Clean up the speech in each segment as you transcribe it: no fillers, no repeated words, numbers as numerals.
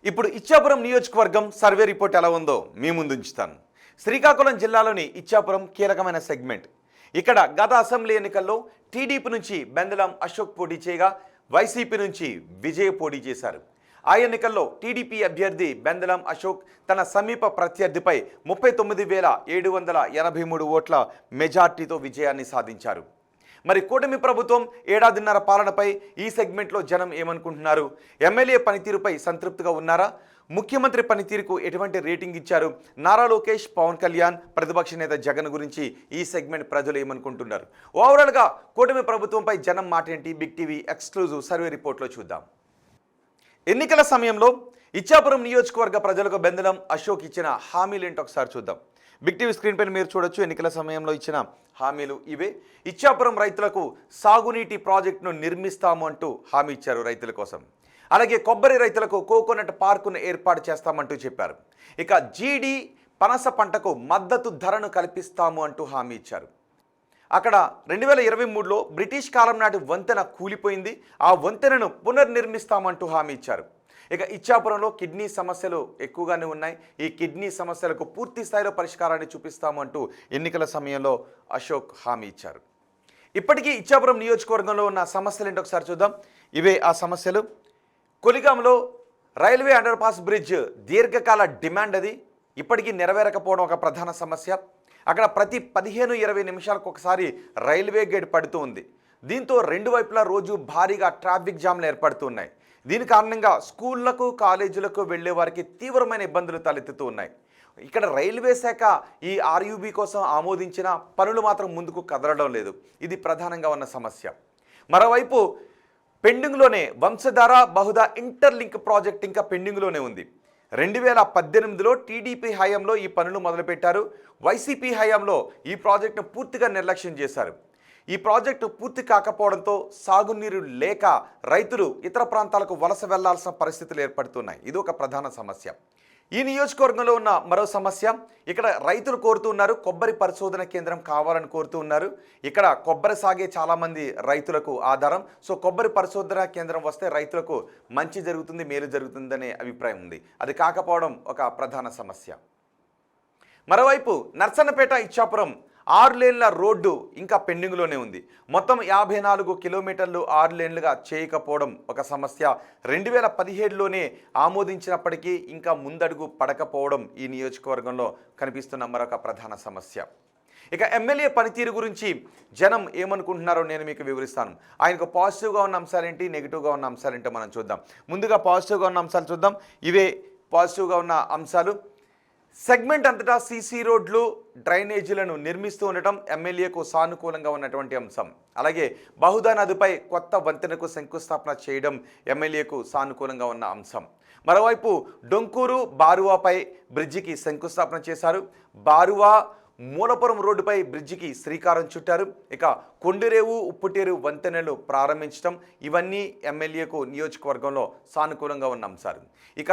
ఇప్పుడు ఇచ్చాపురం నియోజకవర్గం survey report ఎలా ఉందో మీ ముందు ఉంచుతాను. శ్రీకాకుళం జిల్లాలోని ఇచ్చాపురం కీలకమైన సెగ్మెంట్. ఇక్కడ గత అసెంబ్లీ ఎన్నికల్లో టీడీపీ నుంచి బెందలం అశోక్ పోటీ చేయగా వైసీపీ నుంచి విజయ్ పోటీ చేశారు. ఆ ఎన్నికల్లో టీడీపీ అభ్యర్థి బెందలం అశోక్ తన సమీప ప్రత్యర్థిపై 39,783 ఓట్ల మెజార్టీతో విజయాన్ని సాధించారు. మరి కూటమి ప్రభుత్వం ఏడాదిన్నర పాలనపై ఈ సెగ్మెంట్లో జనం ఏమనుకుంటున్నారు? ఎమ్మెల్యే పనితీరుపై సంతృప్తిగా ఉన్నారా? ముఖ్యమంత్రి పనితీరుకు ఎటువంటి రేటింగ్ ఇచ్చారు? నారా లోకేష్, పవన్ కళ్యాణ్, ప్రతిపక్ష నేత జగన్ గురించి ఈ సెగ్మెంట్ ప్రజలు ఏమనుకుంటున్నారు? ఓవరాల్గా కూటమి ప్రభుత్వంపై జనం మాట ఏంటి? బిగ్ టీవీ ఎక్స్క్లూజివ్ సర్వే రిపోర్ట్లో చూద్దాం. ఎన్నికల సమయంలో ఇచ్చాపురం నియోజకవర్గ ప్రజలకు బెందలం అశోక్ ఇచ్చిన హామీలు ఏంటో ఒకసారి చూద్దాం. బిగ్ టీవీ స్క్రీన్ పైన మీరు చూడొచ్చు. ఎన్నికల సమయంలో ఇచ్చిన హామీలు ఇవే. ఇచ్చాపురం రైతులకు సాగునీటి ప్రాజెక్టును నిర్మిస్తాము అంటూ హామీ ఇచ్చారు రైతుల కోసం. అలాగే కొబ్బరి రైతులకు కోకోనట్ పార్కును ఏర్పాటు చేస్తామంటూ చెప్పారు. ఇక జీడి పనస పంటకు మద్దతు ధరను కల్పిస్తాము అంటూ హామీ ఇచ్చారు. అక్కడ 2023లో బ్రిటిష్ కాలం నాటి వంతెన కూలిపోయింది. ఆ వంతెనను పునర్నిర్మిస్తామంటూ హామీ ఇచ్చారు. ఇక ఇచ్చాపురంలో కిడ్నీ సమస్యలు ఎక్కువగానే ఉన్నాయి. ఈ కిడ్నీ సమస్యలకు పూర్తి స్థాయిలో పరిష్కారాన్ని చూపిస్తామంటూ ఎన్నికల సమయంలో అశోక్ హామీ ఇచ్చారు. ఇప్పటికీ ఇచ్చాపురం నియోజకవర్గంలో ఉన్న సమస్యలు ఏంటో ఒకసారి చూద్దాం. ఇవే ఆ సమస్యలు. కొలిగాంలో రైల్వే అండర్ పాస్ బ్రిడ్జ్ దీర్ఘకాల డిమాండ్, అది ఇప్పటికీ నెరవేరకపోవడం ఒక ప్రధాన సమస్య. అక్కడ ప్రతి 15-20 నిమిషాలకు ఒకసారి రైల్వే గేట్ పడుతూ ఉంది. దీంతో రెండు వైపులా రోజు భారీగా ట్రాఫిక్ జామ్లు ఏర్పడుతున్నాయి. దీని కారణంగా స్కూళ్లకు, కాలేజీలకు వెళ్లే వారికి తీవ్రమైన ఇబ్బందులు తలెత్తుతూ ఉన్నాయి. ఇక్కడ రైల్వే శాఖ ఈ ఆర్యూబీ కోసం ఆమోదించిన పనులు మాత్రం ముందుకు కదలడం లేదు. ఇది ప్రధానంగా ఉన్న సమస్య. మరోవైపు పెండింగ్లోనే వంశధార బహుదా ఇంటర్లింక్ ప్రాజెక్ట్ ఇంకా పెండింగ్లోనే ఉంది. 2018లో టీడీపీ హయాంలో ఈ పనులు మొదలుపెట్టారు. వైసీపీ హయాంలో ఈ ప్రాజెక్టును పూర్తిగా నిర్లక్ష్యం చేశారు. ఈ ప్రాజెక్టు పూర్తి కాకపోవడంతో సాగునీరు లేక రైతులు ఇతర ప్రాంతాలకు వలస వెళ్లాల్సిన పరిస్థితులు ఏర్పడుతున్నాయి. ఇది ఒక ప్రధాన సమస్య. ఈ నియోజకవర్గంలో ఉన్న మరో సమస్య, ఇక్కడ రైతులు కోరుతూ ఉన్నారు కొబ్బరి పరిశోధన కేంద్రం కావాలని కోరుతూ ఉన్నారు. ఇక్కడ కొబ్బరి సాగే చాలామంది రైతులకు ఆధారం. సో కొబ్బరి పరిశోధన కేంద్రం వస్తే రైతులకు మంచి జరుగుతుంది, మేలు జరుగుతుందనే అభిప్రాయం ఉంది. అది కాకపోవడం ఒక ప్రధాన సమస్య. మరోవైపు నర్సన్నపేట ఇచ్చాపురం 6 లేన్ల రోడ్డు ఇంకా పెండింగ్లోనే ఉంది. మొత్తం 54 కిలోమీటర్లు 6 లేన్లుగా చేయకపోవడం ఒక సమస్య. 2017లోనే ఆమోదించినప్పటికీ ఇంకా ముందడుగు పడకపోవడం ఈ నియోజకవర్గంలో కనిపిస్తున్న మరొక ప్రధాన సమస్య. ఇక ఎమ్మెల్యే పనితీరు గురించి జనం ఏమనుకుంటున్నారో నేను మీకు వివరిస్తాను. ఆయనకు పాజిటివ్గా ఉన్న అంశాలేంటి, నెగిటివ్గా ఉన్న అంశాలేంటో మనం చూద్దాం. ముందుగా పాజిటివ్గా ఉన్న అంశాలు చూద్దాం. ఇవే పాజిటివ్గా ఉన్న అంశాలు. సెగ్మెంట్ అంతటా సీసీ రోడ్లు, డ్రైనేజీలను నిర్మిస్తూ ఉండటం ఎమ్మెల్యేకు సానుకూలంగా ఉన్నటువంటి అంశం. అలాగే బహుదా నదిపై కొత్త వంతెనకు శంకుస్థాపన చేయడం ఎమ్మెల్యేకు సానుకూలంగా ఉన్న అంశం. మరోవైపు డొంకూరు బారువాపై బ్రిడ్జికి శంకుస్థాపన చేశారు. బారువా మూలపురం రోడ్డుపై బ్రిడ్జికి శ్రీకారం చుట్టారు. ఇక కొండరేవు, ఉప్పుటేరు వంతెనలు ప్రారంభించడం ఇవన్నీ ఎమ్మెల్యేకు నియోజకవర్గంలో సానుకూలంగా ఉన్న అంశాలు. ఇక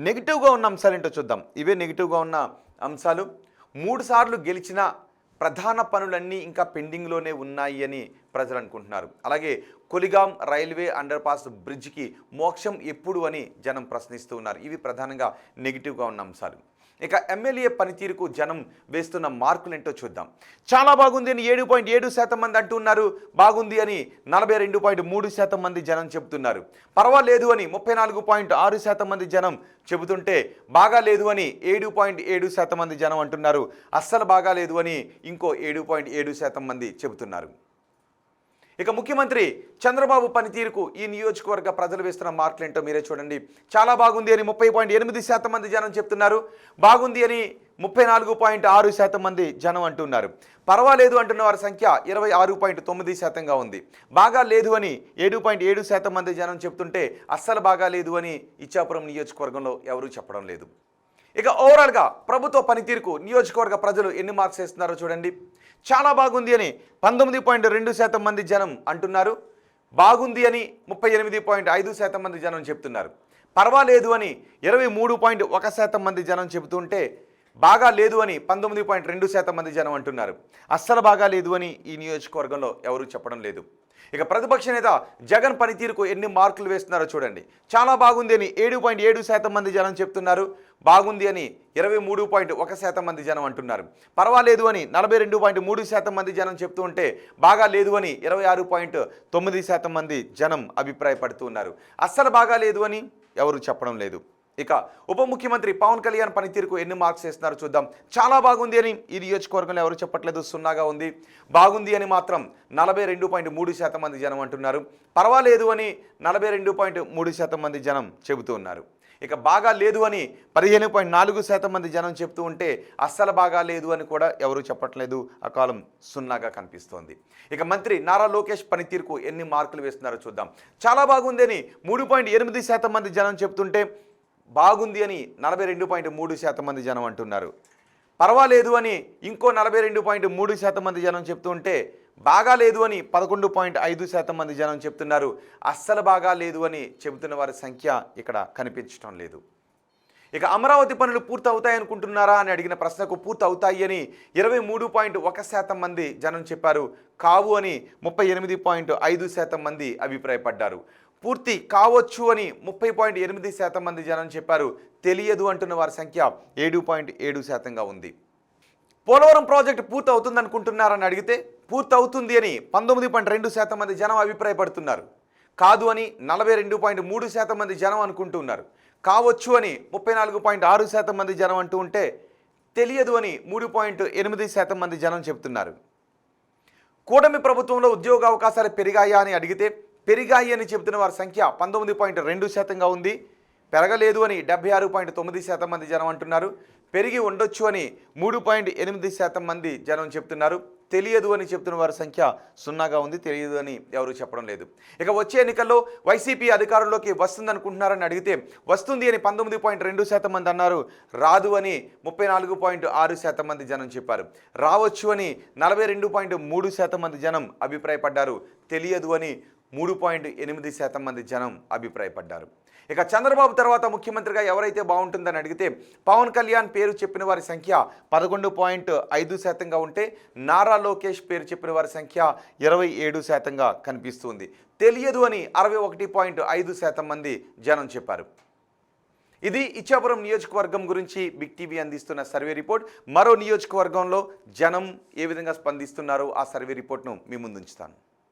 నెగిటివ్గా ఉన్న అంశాలు ఏంటో చూద్దాం. ఇవే నెగిటివ్గా ఉన్న అంశాలు. 3 సార్లు గెలిచిన ప్రధాన పనులన్నీ ఇంకా పెండింగ్లోనే ఉన్నాయి అని ప్రజలు అనుకుంటున్నారు. అలాగే కొలిగాం రైల్వే అండర్ పాస్ బ్రిడ్జికి మోక్షం ఎప్పుడు అని జనం ప్రశ్నిస్తూ ఉన్నారు. ఇవి ప్రధానంగా నెగిటివ్గా ఉన్న అంశాలు. ఇక ఎమ్మెల్యే పనితీరుకు జనం వేస్తున్న మార్కులు ఏంటో చూద్దాం. చాలా బాగుంది అని 7.7% మంది అంటున్నారు. బాగుంది అని 42.3% మంది జనం చెబుతున్నారు. పర్వాలేదు అని 34.6% మంది జనం చెబుతుంటే బాగా లేదు అని 7.7% మంది జనం అంటున్నారు. అస్సలు బాగా లేదు అని ఇంకో 7.7% మంది చెబుతున్నారు. ఇక ముఖ్యమంత్రి చంద్రబాబు పనితీరుకు ఈ నియోజకవర్గ ప్రజలు వేస్తున్న మార్కులు ఏంటో మీరే చూడండి. చాలా బాగుంది అని 30.8% మంది జనం చెప్తున్నారు. బాగుంది అని 34.6% మంది జనం అంటున్నారు. పర్వాలేదు అంటున్న వారి సంఖ్య 26.9%గా ఉంది. బాగా లేదు అని 7.7% మంది జనం చెప్తుంటే అస్సలు బాగా లేదు అని ఇచ్చాపురం నియోజకవర్గంలో ఎవరూ చెప్పడం లేదు. ఇక ఓవరాల్గా ప్రభుత్వ పనితీరుకు నియోజకవర్గ ప్రజలు ఎన్ని మార్క్స్ వేస్తున్నారో చూడండి. చాలా బాగుంది అని 19.2% మంది జనం అంటున్నారు. బాగుంది అని 38.5% మంది జనం చెప్తున్నారు. పర్వాలేదు అని 23.1% మంది జనం చెబుతుంటే బాగా లేదు అని 19.2% మంది జనం అంటున్నారు. అస్సలు బాగా లేదు అని ఈ నియోజకవర్గంలో ఎవరు చెప్పడం లేదు. ఇక ప్రతిపక్ష నేత జగన్ పనితీరుకు ఎన్ని మార్కులు వేస్తున్నారో చూడండి. చాలా బాగుంది అని 7.7% మంది జనం చెప్తున్నారు. బాగుంది అని 23.1% మంది జనం అంటున్నారు. పర్వాలేదు అని 42.3% మంది జనం చెప్తూ ఉంటే బాగా లేదు అని 26.9% మంది జనం అభిప్రాయపడుతూ ఉన్నారు. అస్సలు బాగా లేదు అని ఎవరు చెప్పడం లేదు. ఇక ఉప ముఖ్యమంత్రి పవన్ కళ్యాణ్ పనితీరుకు ఎన్ని మార్క్స్ వేస్తున్నారో చూద్దాం. చాలా బాగుంది అని ఈ నియోజకవర్గంలో ఎవరు చెప్పట్లేదు, 0గా ఉంది. బాగుంది అని మాత్రం 42.3% మంది జనం అంటున్నారు. పర్వాలేదు అని 42.3% మంది జనం చెబుతూ ఉన్నారు. ఇక బాగా లేదు అని 15.4% మంది జనం చెప్తూ ఉంటే అస్సలు బాగా లేదు అని కూడా ఎవరు చెప్పట్లేదు. ఆ కాలం 0గా కనిపిస్తోంది. ఇక మంత్రి నారా లోకేష్ పనితీరుకు ఎన్ని మార్కులు వేస్తున్నారో చూద్దాం. చాలా బాగుంది అని 3.8% మంది జనం చెప్తుంటే బాగుంది అని 42.3% మంది జనం అంటున్నారు. పర్వాలేదు అని ఇంకో 42.3% మంది జనం చెప్తూ ఉంటే బాగా లేదు అని 11.5% మంది జనం చెప్తున్నారు. అస్సలు బాగా లేదు అని చెబుతున్న వారి సంఖ్య ఇక్కడ కనిపించడం లేదు. ఇక అమరావతి పనులు పూర్తి అవుతాయి అనుకుంటున్నారా అని అడిగిన ప్రశ్నకు పూర్తి అవుతాయి అని 23.1% మంది జనం చెప్పారు. కావు అని 38.5% మంది అభిప్రాయపడ్డారు. పూర్తి కావచ్చు అని 30.8% మంది జనం చెప్పారు. తెలియదు అంటున్న వారి సంఖ్య 7.7%గా ఉంది. పోలవరం ప్రాజెక్టు పూర్తి అవుతుంది అనుకుంటున్నారని అడిగితే పూర్తి అవుతుంది అని 19.2% మంది జనం అభిప్రాయపడుతున్నారు. కాదు అని 42.3% మంది జనం అనుకుంటున్నారు. కావచ్చు అని 34.6% మంది జనం అంటూ ఉంటే తెలియదు అని 3.8% మంది జనం చెబుతున్నారు. కూటమి ప్రభుత్వంలో ఉద్యోగ అవకాశాలు పెరిగాయా అని అడిగితే పెరిగాయి అని చెబుతున్న వారి సంఖ్య 19.2%గా ఉంది. పెరగలేదు అని 76.9% మంది జనం అంటున్నారు. పెరిగి ఉండొచ్చు అని 3.8% మంది జనం చెప్తున్నారు. తెలియదు అని చెప్తున్న వారి సంఖ్య 0గా ఉంది. తెలియదు అని ఎవరు చెప్పడం లేదు. ఇక వచ్చే ఎన్నికల్లో వైసీపీ అధికారంలోకి వస్తుంది అనుకుంటున్నారని అడిగితే వస్తుంది అని 19.2% మంది అన్నారు. రాదు అని 34.6% మంది జనం చెప్పారు. రావచ్చు అని 42.3% మంది జనం అభిప్రాయపడ్డారు. తెలియదు అని 3.8% మంది జనం అభిప్రాయపడ్డారు. ఇక చంద్రబాబు తర్వాత ముఖ్యమంత్రిగా ఎవరైతే బాగుంటుందని అడిగితే పవన్ కళ్యాణ్ పేరు చెప్పిన వారి సంఖ్య 11.5%గా ఉంటే నారా లోకేష్ పేరు చెప్పిన వారి సంఖ్య 27%గా కనిపిస్తుంది. తెలియదు అని 61.5% మంది జనం చెప్పారు. ఇది ఇచ్చాపురం నియోజకవర్గం గురించి బిగ్ టీవీ అందిస్తున్న సర్వే రిపోర్ట్. మరో నియోజకవర్గంలో జనం ఏ విధంగా స్పందిస్తున్నారో ఆ సర్వే రిపోర్ట్ను మీ ముందుంచుతాను.